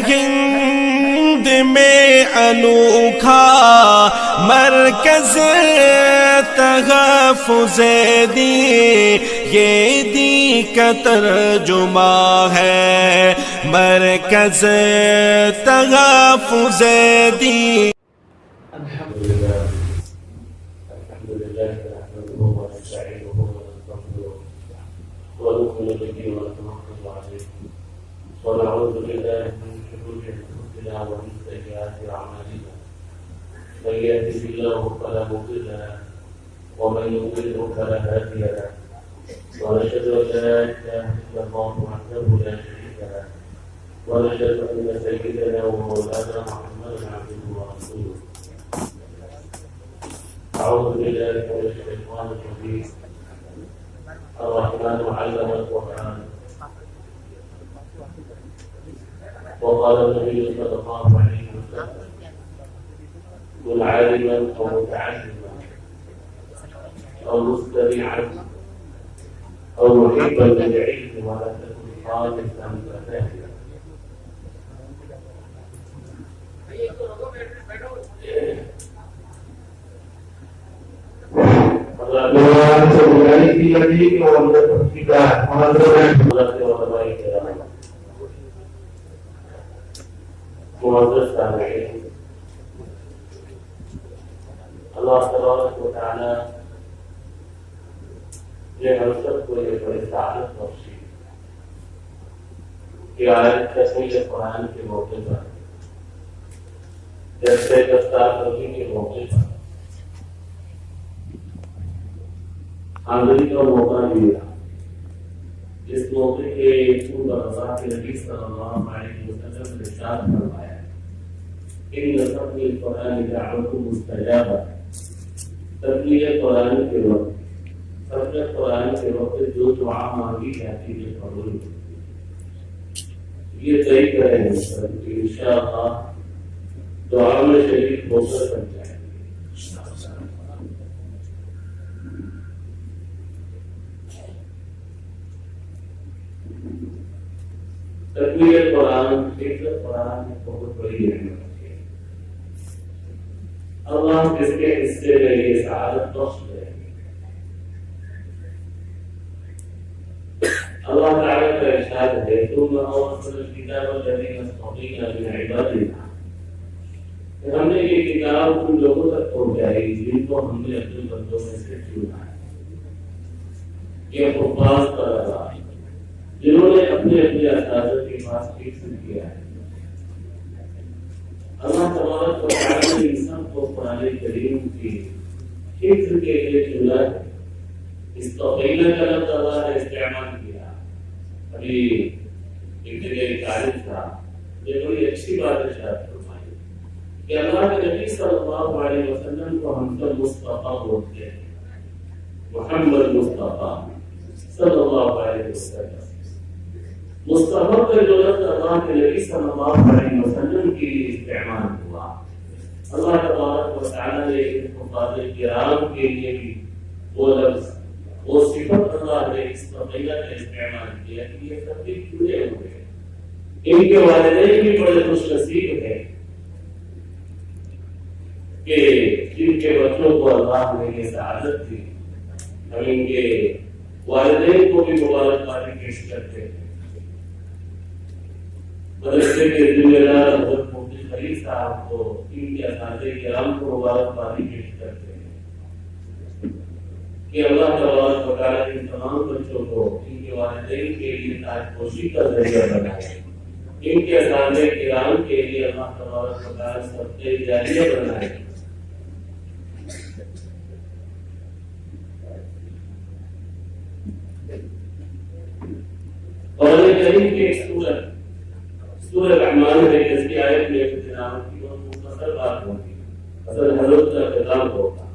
ہند میں انوکھا مرکز تحفظ دین، یہ دین کا ترجمہ ہے مرکز تحفظ دین۔ الحمد لله نحمده ونستعينه ونستغفره ونؤمن به ونتوكل عليه ونعوذ بالله من شرور انفسنا ومن سيئات اعمالنا، من يهده الله فلا مضل له ومن يضلل فلا هادي له، ونشهد ان لا اله الا الله وحده لا شريك له، ونشهد ان سيدنا ومولانا محمدا عبده ورسوله. أعوذ بالله من الشيطان الرجيم. الرحمن علم القرآن، وقال النبي صلى الله عليه وسلم: كن عالما أو متعلما أو مستمعا أو محبا للعلم ولا تكن خالصا فتاهلا. اللہ تبارک و تعالی نے ہم سب کو یہ بڑی سعادت بخشی کہ آج تشمیل قرآن کے موقع پر، جیسے دستار رضی کے موقع پر حاضری کا موقع ملا۔ اس موقع کے اللہ کے نبی صلی اللہ علیہ وسلم نے ارشاد فرمایا: ان سبل القرآن دعوت مستجابہ، تبلیغ قرآن کے وقت، سبق قرآن کے وقت جو دعا مانگی جاتی ہے قبول ہوتی ہے۔ یہ طے کریں کہ انشاءاللہ دعا میں شریک ہو کر بن جائے۔ تکمیل قرآن، حفظ قرآن بہت بڑی اہمیت ہے۔ اللہ جس کے حصے میں یہ سعادت بخش ہے، اللہ تعالیٰ کا ارشاد ہے: ثم أورثنا الكتاب الذين اصطفينا من عبادنا، ہم نے یہ کتاب ان لوگوں تک پہنچائی جن کو ہم نے اپنے بندوں میں سے چنا ہے۔ یہ حفاظ کا رضا ہے جنہوں نے اپنے اساتذہ کے پاس حفظ کیا ہے۔ اللہ تبارک و تعالی نے انسان کو قرآن کریم کی حفظ کے لیے چنا ہے۔ استقینا کا لفظ اللہ نے استعمال کیا، ابھی ابتدائی تعریف تھا، یہ بڑی اچھی بات ارشاد فرمائی کہ اللہ کے نبی صلی اللہ علیہ وسلم کو ہم سب مصطفیٰ بولتے ہیں، محمد مصطفیٰ صلی اللہ علیہ وسلم۔ مصطفیٰ کا جو لفظ اللہ کے نبی صلی اللہ علیہ وسلم کے لیے استعمال ہوا، اللہ تبارک و تعالی نے حفاظ کرام کے لیے بھی وہ لفظ، وہ صفت اللہ نے اس قبیلہ کا استعمال کیا کہ یہ سب بھی چنے ہوئے ہیں۔ ان کے والدین بھی بڑے خوش نصیب ہیں کہ جن کے بچوں کو اللہ نے یہ سعادت دی۔ ہم ان کے والدین کو بھی مبارکبادی پیش کرتے ہیں۔ مدرسے کے ذمہ دار حضرت مفتی خلیل صاحب کو، ان کے اساتذہ کرام کو مبارکبادی پیش کرتے ہیں کہ اللہ تبارک و تعالی ان تمام بچوں کو ان کے والدین کے لیے تاج پوشی کا ذریعہ بنائے، ان کے اساتذہ کرام کے لیے اللہ تبارک و تعالی صدقہ جاریہ بنائے۔ قرآن کریم کی ایک سورہ رحمان ہے، جس کی آیت میں اختتام کی بہت مختصر بات ہوگی، اصل حضرت کا اختتام ہوگا۔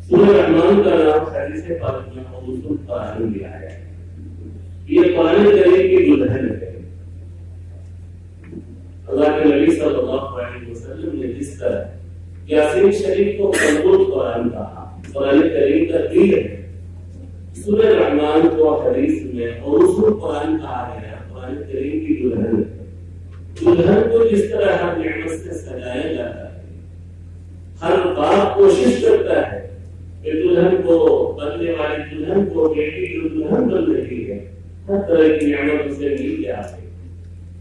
سورہ رحمان کا نام حدیث پاک میں موصول قرآن دیا ہے۔ یہ قرآن کریم کی دلہن ہے۔ اللہ کے نبی صلی اللہ علیہ وسلم نے جس طرح یاسین شریف کو قرآن کہا، قرآن کریم کا دل ہے، سورہ رحمان کو و حدیث میں اور اصول قرآن کہا گیا ہے، قرآن کریم کی دلہن ہے۔ دلہن کو جس طرح ہر نعمت سے سجایا جاتا ہے، ہر باپ کوشش کرتا ہے کہ دلہن کو، بننے والی دلہن کو، بیٹی جو دلہن بن رہی ہے، ہر طرح کی نعمت اسے مل جائے،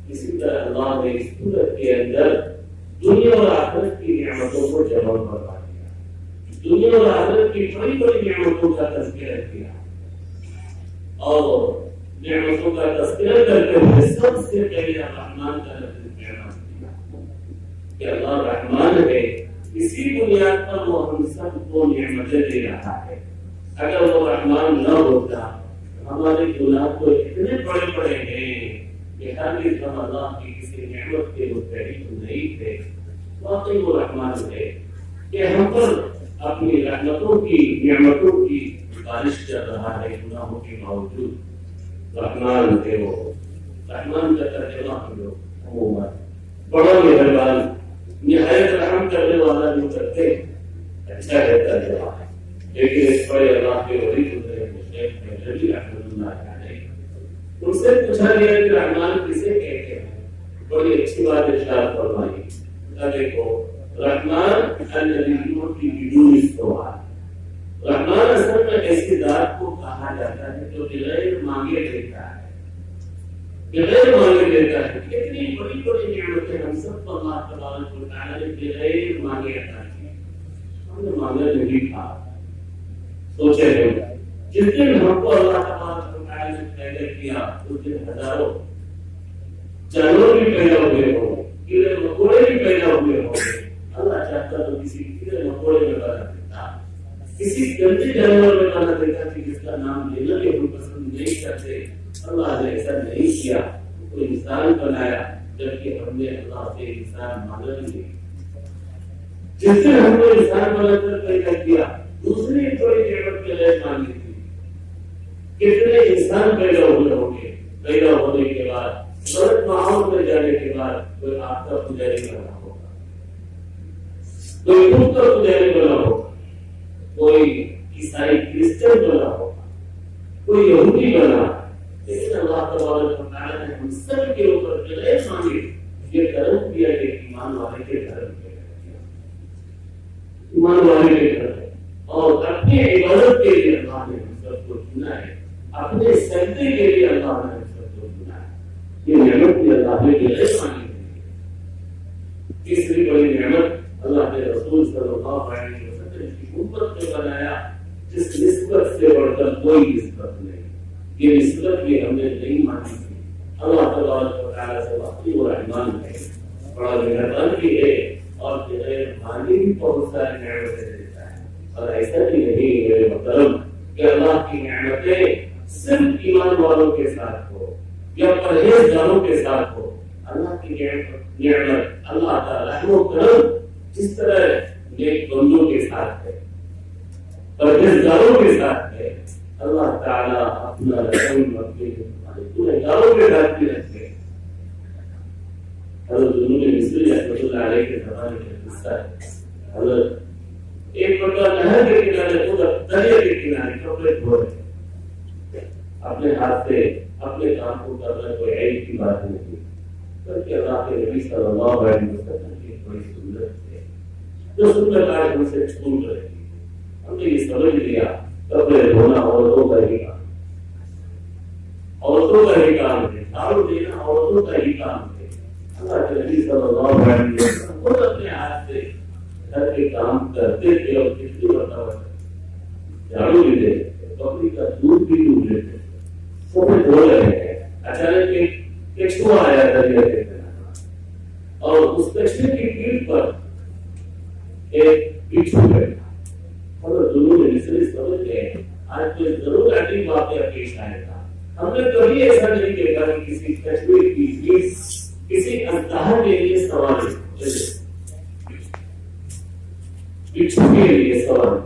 اسی طرح اللہ نے اس صورت کے اندر دنیا اور آخرت کی نعمتوں کو جمع کروا دیا، دنیا اور آخرت کی بڑی بڑی نعمتوں کا تذکرہ کیا، اور نعمتوں کا تذکرہ کرتے ہوئے سب سے پہلے رحمان کا لفظ استعمال کیا کہ اللہ رحمان ہے، اسی بنیاد پر وہ ہم سب کو نعمتیں دے رہا ہے۔ اگر وہ رحمان نہ ہوتا، ہمارے گناہ تو اتنے بڑے بڑے ہیں کہ ہرگز ہم اللہ کی کسی نعمت کے مستحق نہیں تھے۔ واقعی وہ رحمان ہے کہ ہم پر اپنی رحمتوں کی، نعمتوں کی بارش کر رہا ہے گناہوں کے باوجود۔ رحمان ہے وہ، رحمان کا ترجمہ ہم لوگ عموماً بڑا مہربان، نہایت رحم کرنے والا جو کرتے ہیں، اچھا ہے ترجمہ ہے، لیکن اس پر اللہ کے ولی گزرے شیخ رضی رحمۃ اللہ علیہ ان سے پوچھا گیا کہ رحمان کسے کہتے ہیں؟ بڑی اچھی بات ارشاد فرمائی۔ دیکھو، رحمان الذی یعطی بدون سؤال، رحمان اصل میں ایسی ذات کو کہا جاتا ہے جو بغیر مانگے دیتا ہے، بغیر مانگے دیتا ہے۔ کتنی بڑی بڑی نعمتیں ہم سب کو اللہ تبارک و تعالی نے بغیر مانگے عطا کی، ہم نے مانگا نہیں تھا۔ سوچے ہو جس دن ہم کو اللہ تبارک و تعالی نے پیدا کیا، اس دن ہزاروں جانور بھی پیدا ہوئے ہوں، کیڑے مکوڑے بھی پیدا ہوئے ہوں گے۔ اللہ چاہتا تو کسی کیڑے مکوڑے میں بنا دیتا، کسی گندے جانور میں بنا دیتا کہ جس کا نام لینا بھی ہم پسند نہیں کرتے۔ اللہ نے ایسا نہیں کیا، کوئی انسان بنایا، جبکہ ہم نے اللہ سے انسان مانا نہیں۔ جس سے ہم نے انسان بنا کر پیدا کیا، دوسری تھوڑی نعمت کے لیے مانگی تھی۔ کتنے انسان پیدا ہوئے ہوں گے، پیدا ہونے کے بعد غلط ماحول میں جانے کے بعد کوئی آپ کا پجاری بنا ہوگا، کوئی خود کا پجاری بنا ہوگا، کوئی عیسائی کرسچن بنا ہوگا، کوئی یہودی بنا، لیکن اللہ تبارک و تعالی نے ہم سب کے اوپر بغیر مانگے یہ کرم کیا کہ ایمان والے کے گھر میں ایمان والے کے گھر میں، اور اپنی عبادت کے لیے اللہ نے ہم سب کو چنا ہے، اپنے سجدے کے لیے اللہ نے ہم سب کو چنا ہے۔ یہ نعمت بھی اللہ نے بغیر مانگی ہے۔ تیسری بڑی نعمت اللہ نے رسول صلی اللہ علیہ وسلم کی امت میں بنایا، جس نسبت سے بڑھ کر کوئی نسبت نہیں۔ یہ نسبت بھی ہم نے نہیں مانی تھی۔ اللہ تبارک و تعالی سے واقعی وہ رحمان ہے، بڑا مہربان بھی ہے، اور بغیر مانگے بھی بہت ساری نعمتیں دیتا ہے۔ اور ایسا بھی نہیں میرے محترم کہ اللہ کی نعمتیں صرف ایمان والوں کے ساتھ ہو یا پرہیزگاروں کے ساتھ ہو۔ اللہ کی نعمت، اللہ کا رحم و کرم جس طرح نیک بندوں کے ساتھ ہے، پرہیزگاروں کے ساتھ ہے، اللہ تعالیٰ اپنا رحم اپنے گنہگاروں کے ساتھ بھی رکھتے ہیں۔ حضرت جنون مصری رحمۃ اللہ علیہ کے زمانے کا قصہ ہے۔ حضرت ایک مرتبہ نہر کے کنارے، دریا کے کنارے کپڑے دھو رہے، اپنے ہاتھ سے اپنے کام کو کرنا کوئی عیب کی بات نہیں، بلکہ اللہ کے نبی صلی اللہ علیہ وسلم کی بڑی سنت ہے جو سنت آج ہم سے چھوٹ رہی ہے۔ ہم نے یہ سمجھ لیا کپڑے دھونا عورتوں کا ہی کام، عورتوں کا ہی کام ہے، جھاڑو دینا عورتوں کا ہی کام ہے۔ اللہ کے نبی صلی اللہ علیہ وسلم خود اپنے ہاتھ سے گھر کے کام کرتے تھے، اور کتنی مرتبہ جھاڑو بھی دیتے تھے، بکری کا دودھ بھی دودھ لیتے تھے، سب دھو رہے ہیں۔ اچانک ایک کچھوا آیا دریا کے کنارے، اور اس کچھوے کی پیٹھ پر ایک بچھو بیٹھا۔ حضرت جنون مصری سمجھ گئے آج کوئی ضرور عجیب واقعہ پیش آئے گا۔ ہم نے کبھی ایسا نہیں دیکھا کہ کسی کچھوے کی پیٹھ کسی انتہا کے لیے سوال بچھو کے لیے سوال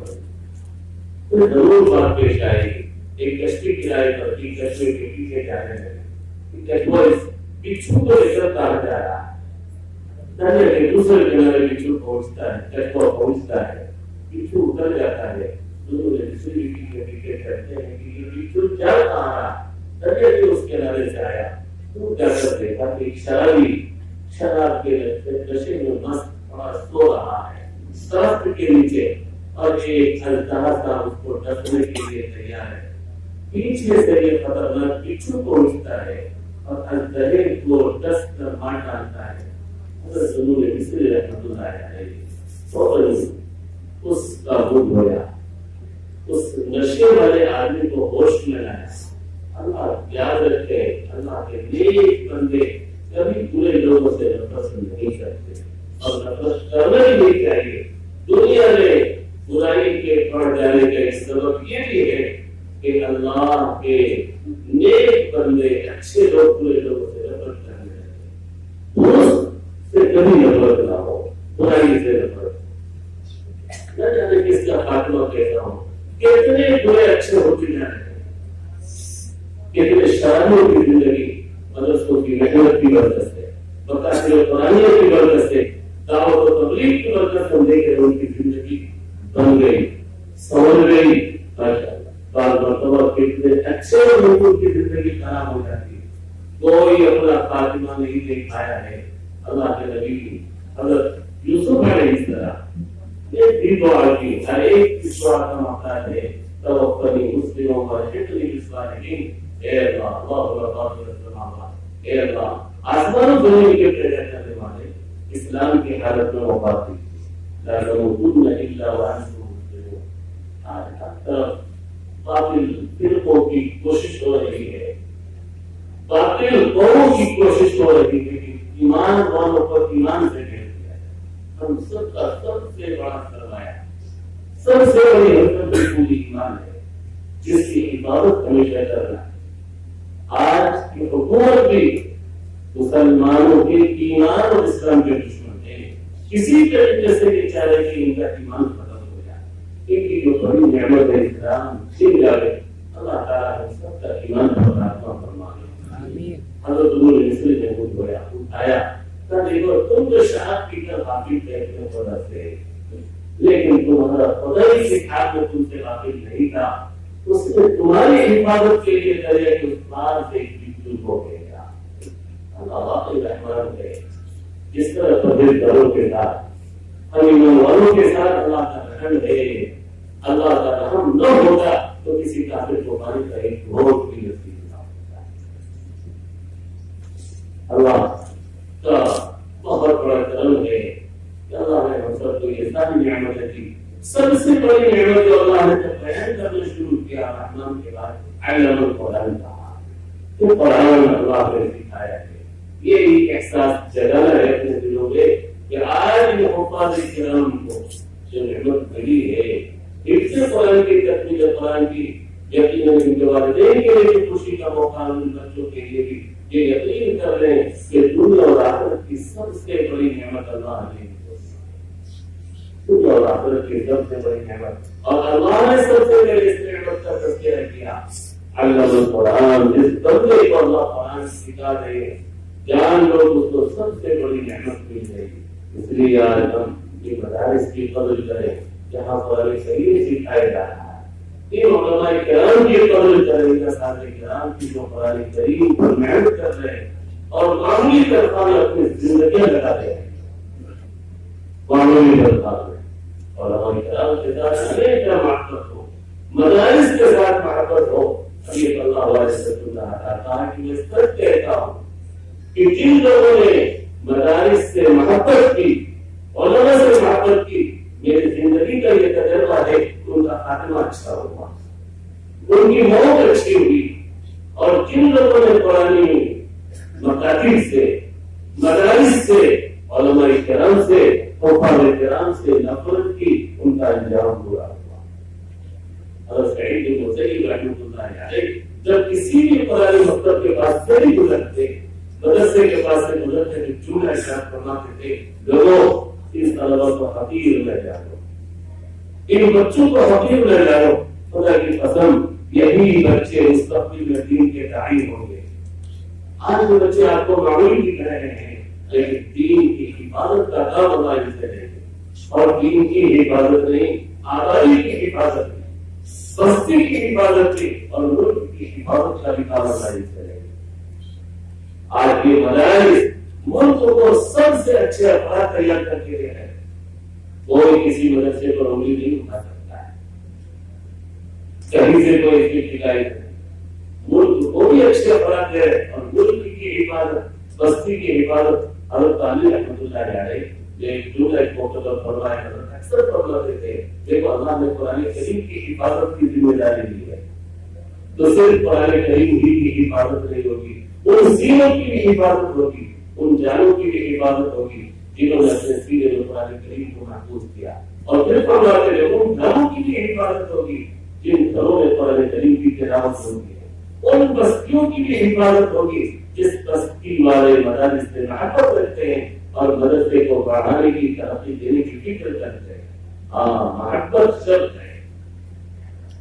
تو ضرور بات پیش آئے گی۔ ایک کشتی کرائے پر تھی، کچھوے کے پیچھے جانے لگے، کچھوا اس بچھو کو لے کر تار جا رہا ہے، دریا کے دوسرے کنارے بچھو پہنچتا ہے، کچھوا پہنچتا ہے، بچھو اتر جاتا ہے، ضرور دوسری بیٹی کہتے ہیں کہ یہ بالکل کیا آ رہا دریا بھی اس کنارے سے آیا تو کیا کر دیکھا کہ ایک شراب کے نشے میں مست اور سو رہا ہے درخت کے نیچے اور ایک اژدہا سا اس کو ڈسنے کے لیے تیار ہے. پیچھے سے یہ خطرناک بچھو کو اٹھتا ہے اور اژدہے کو ڈس کر مار ڈالتا ہے. حضرت ضرور مصری رحمۃ اللہ علیہ فوراً اس کا بدھ ہویا, اس نشے والے آدمی کو ہوش میں لایا. اللہ یاد رکھے اللہ کے نیک بندے کبھی برے لوگوں سے نفرت نہیں کرتے اور نفرت کرنا ہی نہیں چاہیے. دنیا میں برائی کے پڑ جانے کا ایک سبب یہ بھی ہے کہ اللہ کے نیک بندے اچھے لوگ برے لوگوں سے نفرت کرنے لگے. درست سے کبھی نفرت نہ ہو, برائی سے نفرت. نہ جانے کس کا خاتمہ کہتا ہوں, کتنے برے اچھے ہوتے جا رہے ہیں, کتنے شرابیوں کی زندگی مدرسوں کی محنت کی برکت سے, مکاتب قرآنیہ کی برکت سے, دعوت و تبلیغ کی برکت سے دیکھ رہے ان کی زندگی بن گئی, سنور گئی. بعض مرتبہ کتنے اچھے لوگوں کی زندگی خراب ہو جاتی ہے, کوئی اپنا خاتمہ نہیں دیکھ پایا ہے. اللہ کے نبی کی حضرت یوسف علیہ السلام ایک بھی دعا کی, ہر ایک کی دعا کا محتاج ہے. توکلی مسلموں پر حفظی بالصالحین. اے اللہ اللہ غفور السماوات, اے اللہ آسمان و زمین کے پیدا کرنے والے, اسلام کی حالت میں وفات دی. لا تموتن الا وانتم مسلمون. آج ہر طرف باطل فرقوں کی کوشش ہو رہی ہے, باطل قوموں کی کوشش ہو رہی ہے کہ ایمان والوں کو ایمان سے گھیر دیا ہے. ہم سب کا سب سے بڑا سرمایہ, سب سے بڑی حکمت پوری ایمان ہے جس کی حفاظت ہمیشہ کرنا ہے. آج کی حکومت بھی مسلمانوں کے ایمان اور اسلام کے دشمن ہیں. کسی طریقے سے یہ چاہ رہے کہ ان کا ایمان ختم ہو جائے, ان کی جو بڑی نعمت ہے اسلام چھن جائے. اللہ تعالیٰ ہم سب کا ایمان پر خاتمہ فرمائے. حضرت نور مصری نے خود گویا اٹھایا کہ دیکھو تم تو شہاد کی کر غافل تھے اپنے خدا سے, لیکن تمہارا خدا ہی سے کھا میں تم سے غافل نہیں تھا. اس نے تمہاری حفاظت کے لیے دریا کے اس پار سے ایک بجلی کو بھیجا. اللہ واقعی رحمان ہے. جس طرح پرہیزگاروں کے ساتھ, ہم ایمان والوں کے ساتھ اللہ کا رحم ہے. اللہ کا رحم نہ ہوتا تو کسی کافر کو پانی کا ایک گھونٹ بھی نصیب نہ ہوتا. اللہ کا بہت بڑا کرم ہے کہ اللہ نے ہم سب کو یہ ساری نعمتیں دی. سب سے بڑی نعمت جو اللہ نے جب بیان کرنا شروع کیا رحمان کے بعد علم القرآن کہا. تو قرآن اللہ نے سکھایا ہے. یہ ایک احساس جگانا ہے اپنے دلوں میں کہ آج یہ حفاظ کرام کو جو نعمت ملی ہے, حفظ قرآن کی, تکمیل قرآن کی, یقیناً ان کے والدین کے لیے بھی خوشی کا موقع, ان بچوں کے لیے بھی یہ یقین کر لیں کہ دنیا اور آخرت کی سب سے بڑی نعمت اللہ نے, دنیا اور آخرت کی سب سے بڑی نعمت, اور اللہ نے سب سے پہلے اس نعمت کا تذکرہ کیا. علم القرآن, جس بندے کو اللہ قرآن سکھا دے, جان لو اس کو سب سے بڑی نعمت مل جائے گی. اس لیے آج ہم یہ مدارس کی قدر کریں جہاں قرآن کریم سکھایا جا رہا ہے. یہ علماء کرام کی قدر کریں, اساتذہ کرام کی جو قرآن کریم پر محنت کر رہے ہیں اور معمولی طرفہ میں اپنی زندگیاں لگا رہے ہیں. معمولی طرفہ میں علماء کرام کے ساتھ ہمیشہ محبت ہو, مدارس کے ساتھ محبت ہو. ابھی اللہ اللہ کہا کہ میں سچ کہتا ہوں کہ جن لوگوں نے مدارس سے محبت کی, علماء سے محبت کی, میری زندگی کا یہ تجربہ ہے ان کا خاتمہ اچھا ہوا, ان کی موت اچھی ہوئی. اور جن لوگوں نے قرآنی مکاتب سے, مدارس سے, علماء کرام سے, حفاظ کرام سے نفرت کی, ان کا انجام برا ہوا. حضرت سعید بن مسیب رحمۃ اللہ علیہ جب کسی بھی قرآنی مکتب کے پاس سے بھی گزرتے, مدرسے کے پاس سے گزرتے تو چونہ ارشاد فرماتے تھے, لوگوں اس طلبہ کو حقیر نہ جانو, ان بچوں کو حقیر نہ جانو. خدا کی قسم یہی بچے مستقبل میں دین کے داعی ہوں گے. آج کے بچے آپ کو معمولی بھی کہہ رہے ہیں, لیکن دین کی حفاظت کا کام اللہ ان سے لے گے, اور دین کی حفاظت نہیں, آبادی کی حفاظت نہیں. بستی کی حفاظت کی اور ملک کی حفاظت کا بھی کام جاری کرے. آج یہ مدارس ملک کو سب سے اچھے افراد تیار کر کے دے رہے ہیں. کوئی کسی مدرسے پر انگلی نہیں اٹھا سکتا ہے, کہیں سے کوئی اس کی شکایت نہیں. ملک کو بھی اچھے افراد دے رہے اور ملک کی حفاظت, بستی کی حفاظت. حضرت علی رحمۃ اللہ علیہ ایک موقع پر فرمایا, اکثر فرماتے تھے دیکھو اللہ نے قرآن کریم کی حفاظت کی ذمہ داری لی ہے تو صرف قرآن کریم ہی کی حفاظت نہیں ہوگی, ان سینوں کی بھی حفاظت ہوگی, ان جانوں کی بھی حفاظت ہوگی جنہوں نے اپنے سینے میں قرآن کریم کو محفوظ کیا. اور پھر فرماتے تھے ان گھروں کی بھی حفاظت ہوگی جن گھروں میں قرآن کریم کی تلاوت ہوگی, ان بستیوں کی بھی حفاظت ہوگی جس بستی والے مدارس سے محبت رکھتے ہیں اور مدرسے کو بڑھانے کی ترقی دینے کی فکر کرتے ہیں. محبت شرط ہے,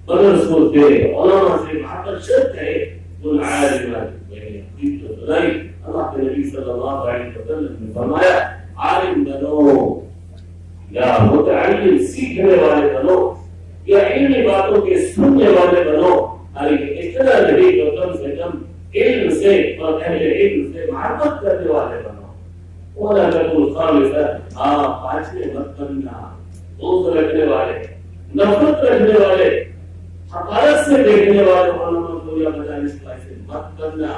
مدرسوں سے علماء سے محبت شرط ہے. اللہ کے نبی صلی اللہ علیہ وسلم نے فرمایا عالم بنو یا متعلم سیکھنے والے بنو یا علمی باتوں کے سننے والے بنو. اتنا نہیں تو کم سے کم علم سے اور اہل علم سے محبت کرنے والے بنو. ولا تكن خالصا پانچویں مت بننا, دوست رکھنے والے, نفرت رکھنے والے, حقارت سے دیکھنے والے علماء کو یا مدارس کو ایسے مت کرنا.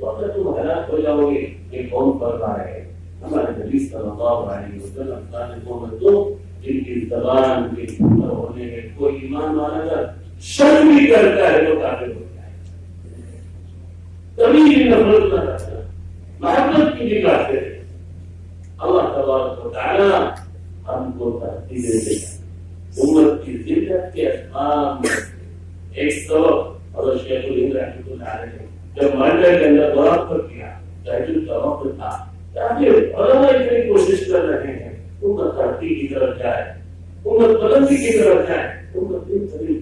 وقت تم ہلاک ہو جاؤ گے. یہ کون کر رہا ہے؟ ہمارے نبی صلی اللہ علیہ وسلم صالحوں میں تو جن کی زبان کے ہونے میں کوئی ایمان والا اگر شک بھی کرتا ہے تو کافر ہوتا ہے. کبھی بھی نفرت نہ کرنا, محبت کی نگاہ سے. اللہ تبارک و تعالی ہم کو ترتیب دے گا. امت کی ذلت کے اسباب میں ایک سبب اور شیخ الہند رحمۃ اللہ علیہ نے جب مانڈا کے اندر غور پر کیا, تہجد کا وقت تھا, علماء اتنی کوشش کر رہے ہیں امت ترقی کی طرف جائے, امت بلندی کی طرف جائے, امت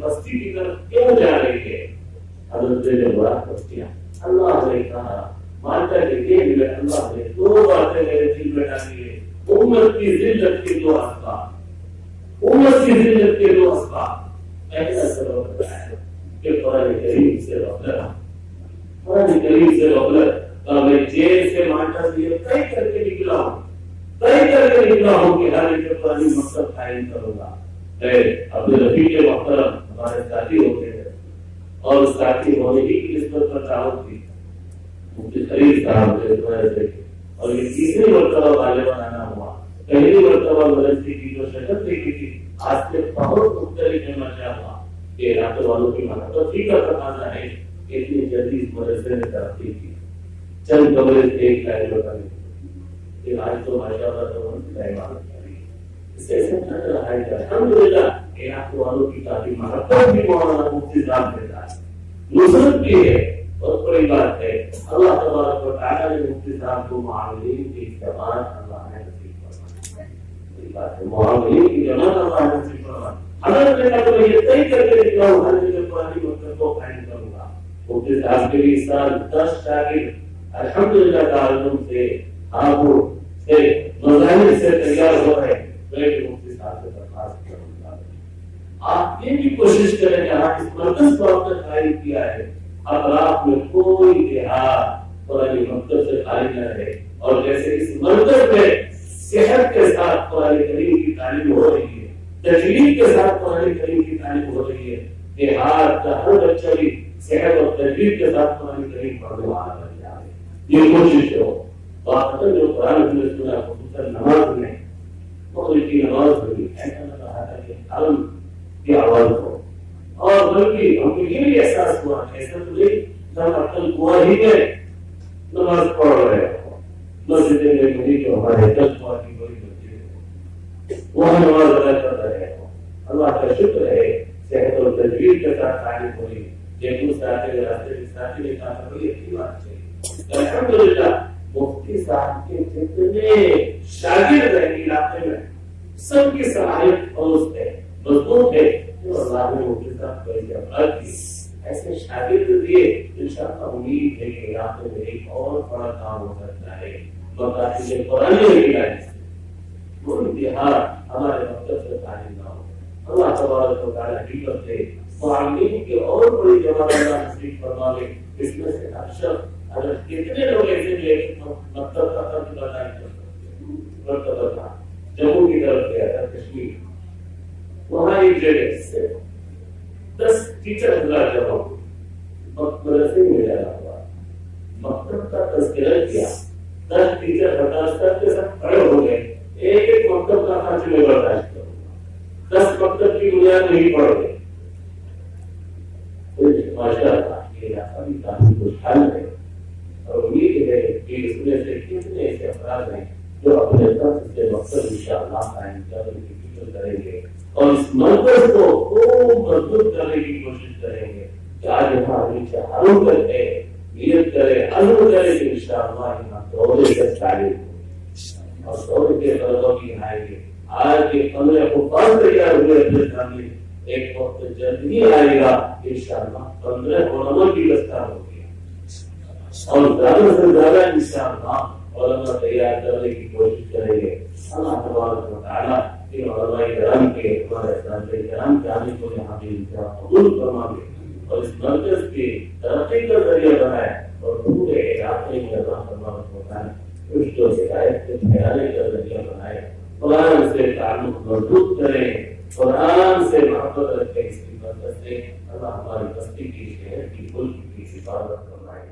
بستی کی طرف کیوں جا رہی ہے؟ حضرت نے جب غور پر کیا, اللہ نے کہا مانڈا کے دین میں اللہ نے دو باتیں میرے دل میں ڈالی ہے. امت کی ذلت کے دو اسباب, امت کی ذلت کے دو اسباب. پہلا سبب بتایا کہ قرآن کریم سے غفلت, قرآن کریم سے غفلت. میں جیل سے مانڈا سے یہ طے کر کے نکلا ہوں, طے کر کے نکلا ہوں کہ ہر ایک قرآن مقصد قائم کروں گا. عبد الرفیق محترم ہمارے ساتھی ہوتے ہیں اور ساتھی ہونے کی نسبت پر دعوت دی مفتی خلیل صاحب سے, اور یہ تیسری مرتبہ غالباً آنا ہوا. پہلی مرتبہ مدرسے کی جو شکل دیکھی تھی آج سے بہت مختلف مچا ہوا کہ علاقے والوں کی محبت ہی کا تقاضا ہے کہ اتنی جلدی اس مدرسے نے ترقی کی. چند کمرے ایک لائن بتانے لیکن آج تو ماشاء اللہ تو عبادت کری. اس سے ایسا نہ رہا ہے کہ الحمدللہ علاقے والوں کی کافی محبت بھی مولانا مفتی صاحب دیتا ہے, نصرت بھی ہے. بہت بڑی بات ہے. اللہ تبارک و تعالی نے مفتی صاحب کو معاونین کی جماعت اللہ نے نصیب فرمائی. بڑی بات ہے, معاونین کی جماعت اللہ نے نصیب فرمائی. حضرت نے کہا تو یہ طے کر کے نکلا ہوں ہر جگہ قرآن مکتب کو قائم کروں گا. مفتی صاحب کے لیے اس سال 10 شاگرد الحمدللہ تعلم سے ہاپور سے مظاہر سے تیار ہو رہے ہیں. میں مفتی صاحب سے درخواست کروں گا آپ یہ بھی کوشش کریں کہ آپ اس مرکز کو آپ نے قائم کیا ہے, اطراف میں کوئی دیہات قرآن مکتب سے خالی نہ رہے. اور جیسے اس مرکز میں صحت کے ساتھ قرآن کریم کی تعلیم ہو رہی ہے, تجوید کے ساتھ قرآن کریم کی تعلیم ہو رہی ہے, دیہات کا ہر بچہ بھی صحت اور تجوید کے ساتھ قرآن کریم پڑھنے والا بن جائے. یہ کوشش ہو. اور جو قرآن نے سنا خصوصاً نماز میں مغرب کی نماز میں ایسا نہ رہا تھا کہ قلم کی آواز ہو, اور بلکہ ہم کو یہ بھی احساس ہوا ایسا تو نہیں جب عقل کنواں ہی میں نماز پڑھ رہے ہو, مسجد میں نہیں جو ہمارے 10 کنواں کی بڑی مسجد ہو وہاں نماز ادا کر رہے ہو. اللہ کا شکر ہے صحت اور تجوید کے ساتھ تعلیم ہو رہی. لیکن ساتھی نے کہا تھا بڑی اچھی بات ہے الحمدللہ مفتی صاحب کے جتنے شاگرد ہیں علاقے میں سب کی صلاحیت درست ہے, مضبوط ہے. اللہ نے مفتی صاحب کو ایسے افراد کی, ایسے شاگرد دیے. انشاءاللہ امید ہے کہ علاقے میں ایک اور بڑا کام ہو سکتا ہے. مقاصد قرآن کی لائن سے وہ امتحان ہمارے مکتب سے تعلیم نہ ہو, اللہ تبارک و تعالی حکمت دے، معلمین کی اور بڑی جماعت اللہ نصیب فرما لے۔ اس میں سے اکثر اگر کتنے لوگ ایسے بھی مکتب کا خرچ برداشت کر سکتے، مرتبہ تھا جموں کی طرف گیا تھا کشمیر، وہاں ایک جگہ سے 10 ٹیچر حضرات جمع ہوئے، مدرسے میں جانا ہوا، مکتب کا تذکرہ کیا، 10 ٹیچر حضرات سب کے ساتھ کھڑے ہو گئے، ایک ایک مکتب کا خرچ میں برداشت کروں گا، 10 مکتب کی بنیاد نہیں پڑ گئے۔ ماشاء اللہ یہ ابھی کافی خوشحال ہے، اور امید ہے کہ اس میں سے کتنے ایسے افراد ہیں جو اپنے طرف سے مقصد انشاءاللہ قائم کرنے کی فکر کریں گے اور اس مرکز کو خوب مضبوط کرنے کی کوشش کریں گے کہ آج یہاں حرم کر کے نیت کرے، عزم کرے کہ انشاءاللہ یہاں دورے سے تعلیم ہو اور دورے کے طلبہ بھی آئیں گے۔ آج کے 15 حفاظ تیار ہوئے اپنے سامنے، ایک وقت جلد ہی آئے گا انشاءاللہ 15 علماء کی دستار ہوگی اور زیادہ سے زیادہ انشاءاللہ علماء تیار کرنے کی کوشش کریں گے۔ اللہ تبارک و تعالیٰ ان علماء کرام کے، ہمارے اساتذہ کرام کے آنے کو یہاں بھی قبول فرما دے اور اس مرکز کی ترقی کا ذریعہ بنائے اور پورے علاقے میں اللہ تبارک و تعالیٰ رشد و ہدایت کے پھیلانے کا ذریعہ بنائے، قرآن سے تعلق مضبوط کریں، قرآن سے محبت رکھیں، اس کی مدد سے اللہ ہماری بستی کی شہر کی ملک کی حفاظت فرمائے۔